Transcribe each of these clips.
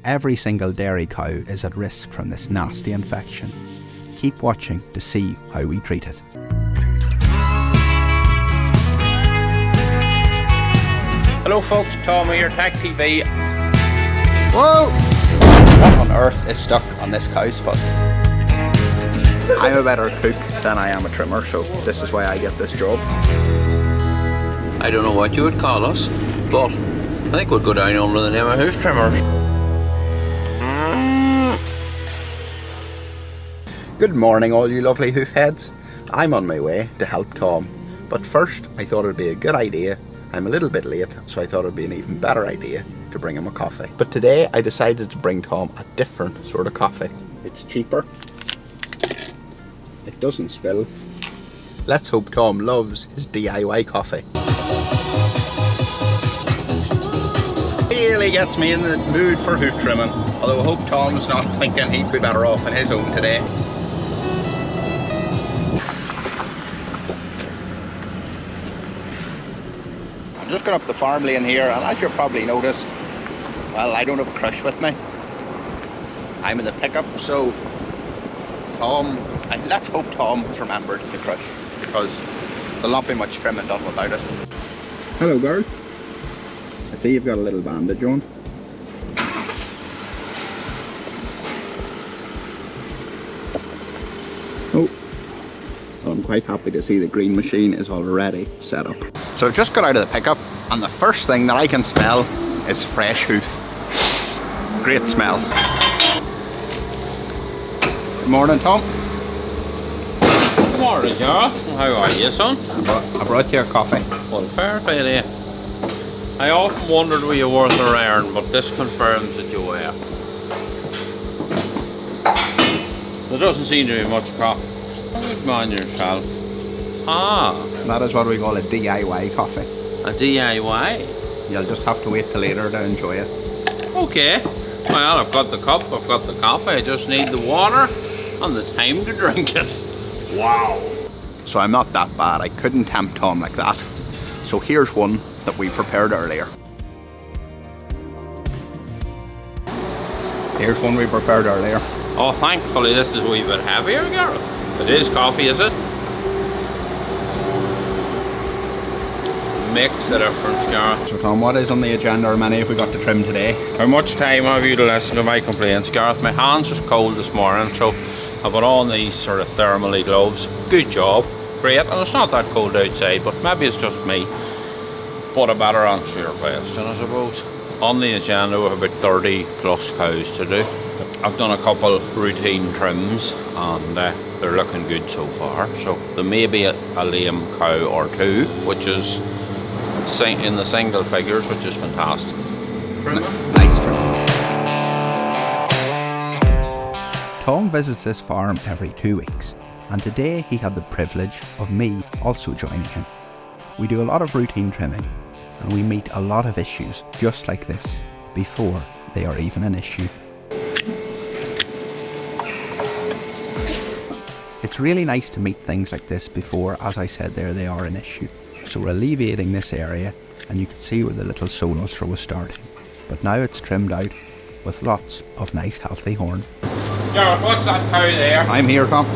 every single dairy cow is at risk from this nasty infection. Keep watching to see how we treat it. Hello folks, Tom here, hooftectv. Whoa! What on earth is stuck on this cow's foot? I'm a better cook than I am a trimmer, so this is why I get this job. I don't know what you would call us, but I think we'd go down under the name of hoof trimmers. Good morning all you lovely hoof heads. I'm on my way to help Tom, but first I thought it'd be a good idea. I'm a little bit late, so I thought it'd be an even better idea to bring him a coffee. But today I decided to bring Tom a different sort of coffee. It's cheaper, it doesn't spill. Let's hope Tom loves his DIY coffee. Really gets me in the mood for hoof trimming. Although I hope Tom's not thinking he'd be better off on his own today. I'm just going up the farm lane here, and as you'll probably notice, well, I don't have a crush with me. I'm in the pickup, so let's hope Tom has remembered the crush, because there'll not be much trimming done without it. Hello girl. I see you've got a little bandage on. Oh, well, I'm quite happy to see the green machine is already set up. So I've just got out of the pickup, and the first thing that I can smell is fresh hoof. Great smell. Good morning, Tom. Good morning, Gareth. How are you, son? I brought you a coffee. Well, fair play to you. I often wondered were you worth a iron, but this confirms that you were. There doesn't seem to be much coffee. Good man yourself. Ah. That is what we call a DIY coffee. A DIY? You'll just have to wait till later to enjoy it. Okay. Well, I've got the cup, I've got the coffee, I just need the water and the time to drink it. Wow. So I'm not that bad. I couldn't tempt Tom like that. So here's one that we prepared earlier. Here's one we prepared earlier. Oh, thankfully this is a wee bit heavier, Gareth. It is coffee, is it? Makes a difference, Gareth. So Tom, what is on the agenda, or many have we got to trim today? How much time have you to listen to my complaints, Gareth? My hands was cold this morning, so I put on these sort of thermally gloves. Good job, great, and it's not that cold outside, but maybe it's just me. But a better answer your question, I suppose. On the agenda we have about 30 plus cows to do. I've done a couple routine trims and they're looking good so far. So there may be a lame cow or two, which is in the single figures, which is fantastic. Nice trim. Tom visits this farm every 2 weeks, and today he had the privilege of me also joining him. We do a lot of routine trimming, and we meet a lot of issues just like this before they are even an issue. It's really nice to meet things like this before, as I said there, they are an issue. So we're alleviating this area, and you can see where the little solo throw was starting. But now it's trimmed out with lots of nice healthy horn. Gareth, what's that cow there? I'm here, Tom.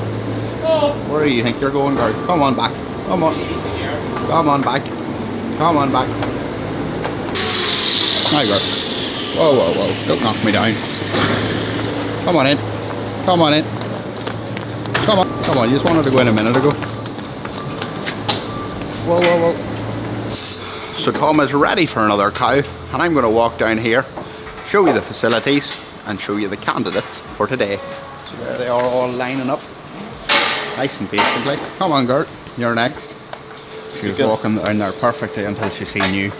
Oh. Where do you think you're going, girl? Come on back. Come on. Come on back. Come on back. Hi, girl. Whoa, whoa, whoa. Don't knock me down. Come on in. Come on in. Come on. Come on. You just wanted to go in a minute ago. Whoa, whoa, whoa. So Tom is ready for another cow, and I'm going to walk down here, show you the facilities, and show you the candidates for today. So there they are, all lining up. Nice and patiently. Come on, Gert. You're next. She was walking down there perfectly until she seen you.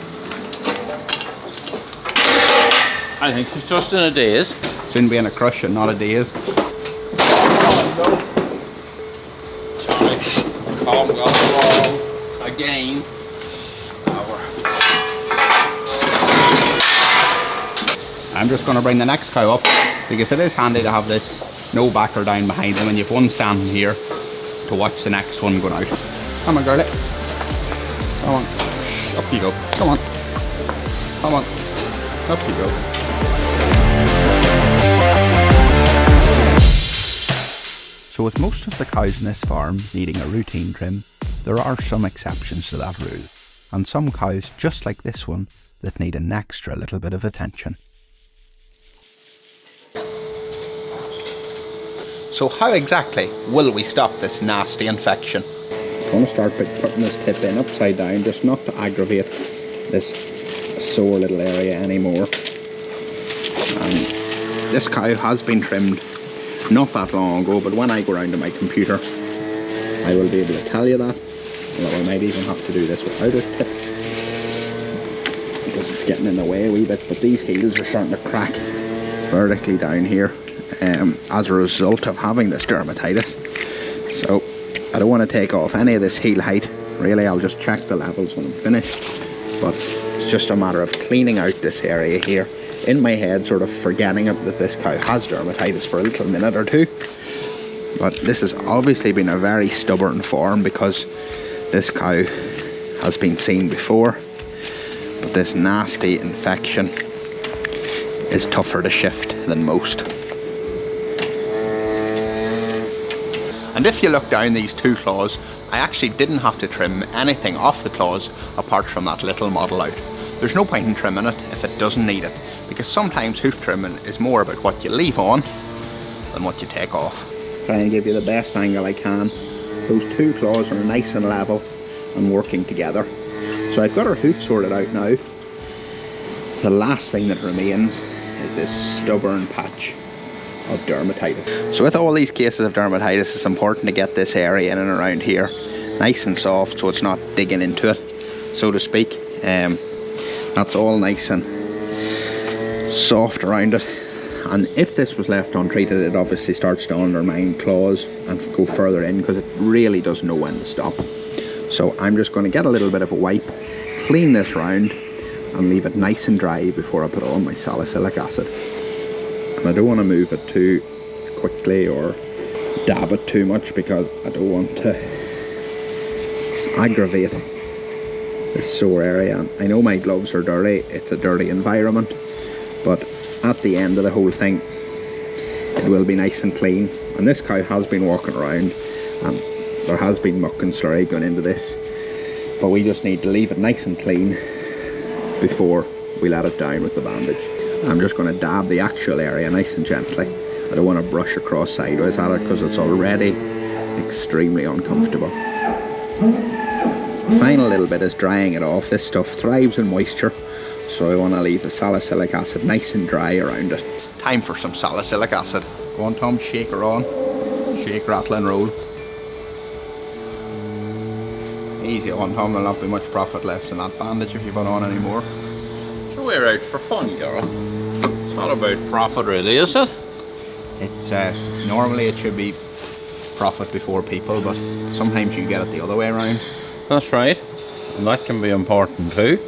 I think she's just in a daze. Soon be in a crush and not a daze. Oh no. Sorry. Tom got it wrong again. I'm just going to bring the next cow up because it is handy to have this no backer down behind them, and you've one standing here to watch the next one going out. Come on, girlie. Come on. Up you go. Come on. Come on. Up you go. So with most of the cows in this farm needing a routine trim, there are some exceptions to that rule, and some cows, just like this one, that need an extra little bit of attention. So how exactly will we stop this nasty infection? I'm going to start by putting this tip in upside down, just not to aggravate this sore little area anymore. And this cow has been trimmed not that long ago, but when I go around to my computer I will be able to tell you that. Although I might even have to do this without a tip because it's getting in the way a wee bit, but these heels are starting to crack vertically down here as a result of having this dermatitis. So I don't want to take off any of this heel height. Really, I'll just check the levels when I'm finished, but it's just a matter of cleaning out this area here. In my head, sort of forgetting that this cow has dermatitis for a little minute or two. But this has obviously been a very stubborn form because this cow has been seen before. But this nasty infection is tougher to shift than most. And if you look down these two claws, I actually didn't have to trim anything off the claws apart from that little model out. There's no point in trimming it if it doesn't need it, because sometimes hoof trimming is more about what you leave on than what you take off. Try and give you the best angle I can. Those two claws are nice and level and working together. So I've got her hoof sorted out now. The last thing that remains is this stubborn patch of dermatitis. So with all these cases of dermatitis, it's important to get this area in and around here nice and soft so it's not digging into it, so to speak. That's all nice and soft around it. And if this was left untreated, it obviously starts to undermine claws and go further in because it really doesn't know when to stop. So I'm just going to get a little bit of a wipe, clean this round and leave it nice and dry before I put on my salicylic acid. And I don't want to move it too quickly or dab it too much because I don't want to aggravate this sore area. And I know my gloves are dirty, it's a dirty environment, but at the end of the whole thing it will be nice and clean. And this cow has been walking around and there has been muck and slurry going into this, but we just need to leave it nice and clean before we let it down with the bandage. I'm just going to dab the actual area nice and gently. I don't want to brush across sideways at it because it's already extremely uncomfortable. The final little bit is drying it off. This stuff thrives in moisture, so I want to leave the salicylic acid nice and dry around it. Time for some salicylic acid. Go on Tom, shake her on. Shake, rattle and roll. Easy on Tom, there'll not be much profit left in that bandage if you put on any more. So we're out for fun, Gareth. It's not about profit really, is it? It's normally it should be profit before people, but sometimes you get it the other way around. That's right, and that can be important too.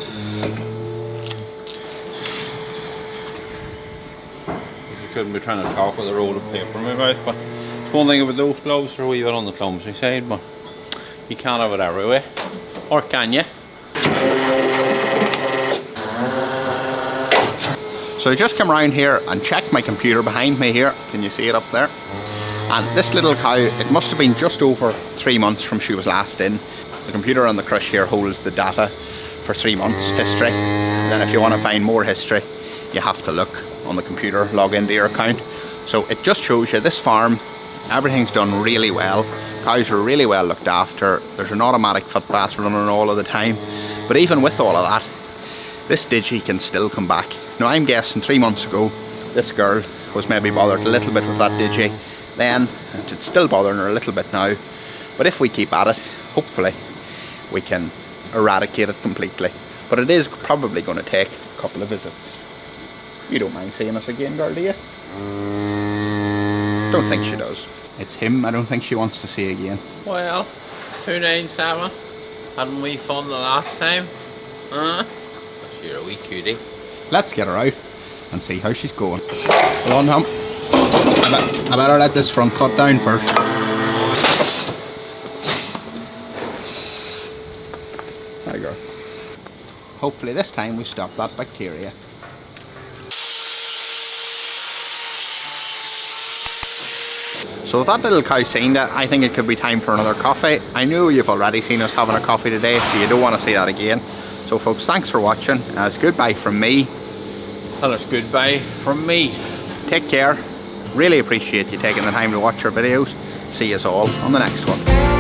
You shouldn't be trying to talk with a roll of paper in my mouth, but it's one thing about those gloves, they're a wee bit on the clumsy side, but you can't have it every way. Or can you? So I just come around here and checked my computer behind me here. Can you see it up there? And this little cow, it must have been just over 3 months from she was last in. The computer on the crush here holds the data for 3 months history. Then if you want to find more history, you have to look on the computer, log into your account. So it just shows you this farm, everything's done really well. Cows are really well looked after. There's an automatic foot bath running all of the time. But even with all of that, this digi can still come back. Now I'm guessing 3 months ago, this girl was maybe bothered a little bit with that digi then, and it's still bothering her a little bit now. But if we keep at it, hopefully we can eradicate it completely. But it is probably going to take a couple of visits. You don't mind seeing us again, girl, do you? Don't think she does. It's him I don't think she wants to see again. Well, 297. Hadn't we fun the last time? Huh? You're a wee cutie. Let's get her out and see how she's going. Hold on, Tom. I better let this front cut down first. There you go. Hopefully this time we stop that bacteria. So with that little cow seen that, I think it could be time for another coffee. I know you've already seen us having a coffee today, so you don't want to see that again. So folks, thanks for watching. It's goodbye from me. And it's goodbye from me. Take care. Really appreciate you taking the time to watch our videos. See you all on the next one.